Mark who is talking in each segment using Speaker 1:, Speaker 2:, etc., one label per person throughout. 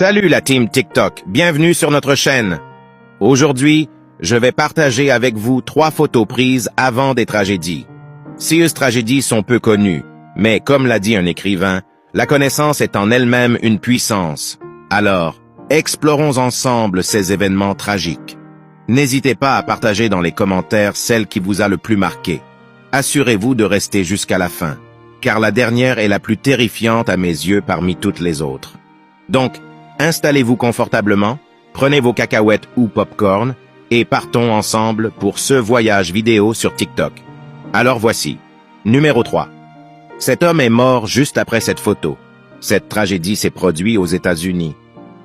Speaker 1: Salut la team TikTok, bienvenue sur notre chaîne. Aujourd'hui, je vais partager avec vous 3 photos prises avant des tragédies. Ces tragédies sont peu connues, mais comme l'a dit un écrivain, la connaissance est en elle-même une puissance. Alors, explorons ensemble ces événements tragiques. N'hésitez pas à partager dans les commentaires celle qui vous a le plus marqué. Assurez-vous de rester jusqu'à la fin, car la dernière est la plus terrifiante à mes yeux parmi toutes les autres. Donc, installez-vous confortablement, prenez vos cacahuètes ou popcorn et partons ensemble pour ce voyage vidéo sur TikTok. Alors voici. Numéro 3. Cet homme est mort juste après cette photo. Cette tragédie s'est produite aux États-Unis.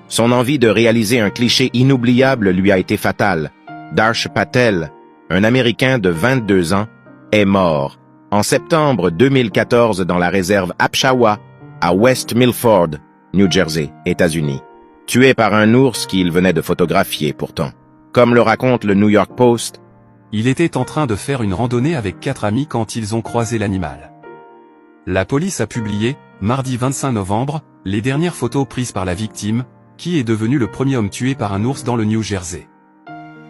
Speaker 1: Son envie de réaliser un cliché inoubliable lui a été fatale. Darsh Patel, un Américain de 22 ans, est mort en septembre 2014 dans la réserve Apshawa à West Milford, New Jersey, États-Unis. Tué par un ours qu'il venait de photographier pourtant. Comme le raconte le New York Post,
Speaker 2: il était en train de faire une randonnée avec 4 amis quand ils ont croisé l'animal. La police a publié, mardi 25 novembre, les dernières photos prises par la victime, qui est devenu le premier homme tué par un ours dans le New Jersey.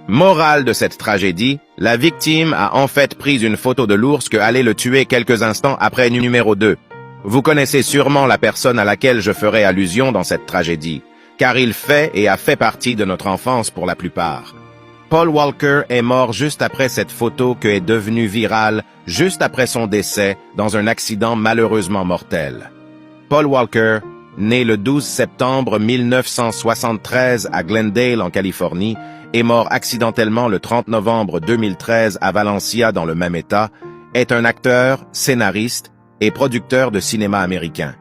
Speaker 1: Morale de cette tragédie, la victime a en fait pris une photo de l'ours que allait le tuer quelques instants après numéro 2. Vous connaissez sûrement la personne à laquelle je ferai allusion dans cette tragédie, car il fait et a fait partie de notre enfance pour la plupart. Paul Walker est mort juste après cette photo qui est devenue virale, juste après son décès dans un accident malheureusement mortel. Paul Walker, né le 12 septembre 1973 à Glendale en Californie, est mort accidentellement le 30 novembre 2013 à Valencia dans le même État, est un acteur, scénariste et producteur de cinéma américain.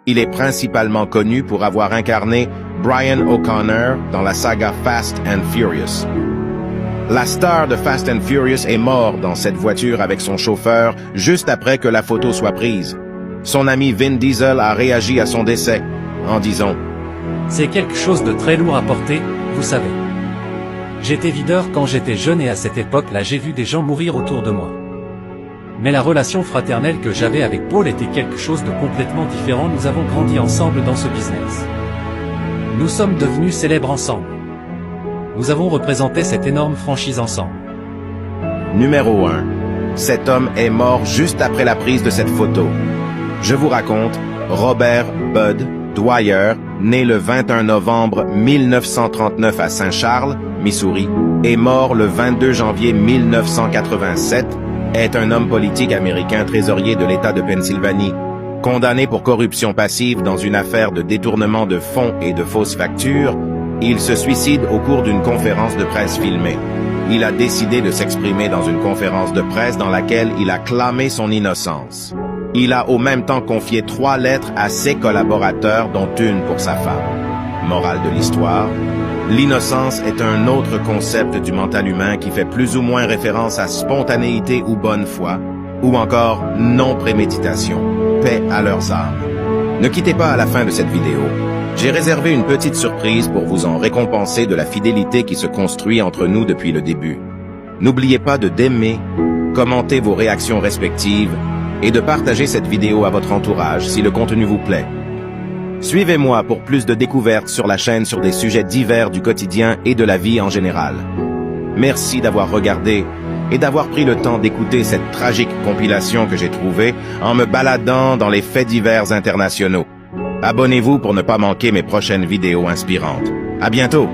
Speaker 1: Il est principalement connu pour avoir incarné Brian O'Connor dans la saga Fast and Furious. La star de Fast and Furious est mort dans cette voiture avec son chauffeur juste après que la photo soit prise. Son ami Vin Diesel a réagi à son décès en disant «
Speaker 3: C'est quelque chose de très lourd à porter, vous savez. J'étais videur quand j'étais jeune et à cette époque-là j'ai vu des gens mourir autour de moi. Mais la relation fraternelle que j'avais avec Paul était quelque chose de complètement différent. Nous avons grandi ensemble dans ce business. Nous sommes devenus célèbres ensemble. Nous avons représenté cette énorme franchise ensemble. »
Speaker 1: Numéro 1. Cet homme est mort juste après la prise de cette photo. Je vous raconte, Robert Bud Dwyer, né le 21 novembre 1939 à Saint-Charles, Missouri, est mort le 22 janvier 1987, est un homme politique américain trésorier de l'État de Pennsylvanie, condamné pour corruption passive dans une affaire de détournement de fonds et de fausses factures. Il se suicide au cours d'une conférence de presse filmée. Il a décidé de s'exprimer dans une conférence de presse dans laquelle il a clamé son innocence. Il a au même temps confié 3 lettres à ses collaborateurs, dont une pour sa femme. Morale de l'histoire, l'innocence est un autre concept du mental humain qui fait plus ou moins référence à spontanéité ou bonne foi, ou encore non-préméditation. Paix à leurs âmes. Ne quittez pas à la fin de cette vidéo. J'ai réservé une petite surprise pour vous en récompenser de la fidélité qui se construit entre nous depuis le début. N'oubliez pas d'aimer, commenter vos réactions respectives et de partager cette vidéo à votre entourage si le contenu vous plaît. Suivez-moi pour plus de découvertes sur la chaîne sur des sujets divers du quotidien et de la vie en général. Merci d'avoir regardé et d'avoir pris le temps d'écouter cette tragique compilation que j'ai trouvée en me baladant dans les faits divers internationaux. Abonnez-vous pour ne pas manquer mes prochaines vidéos inspirantes. À bientôt!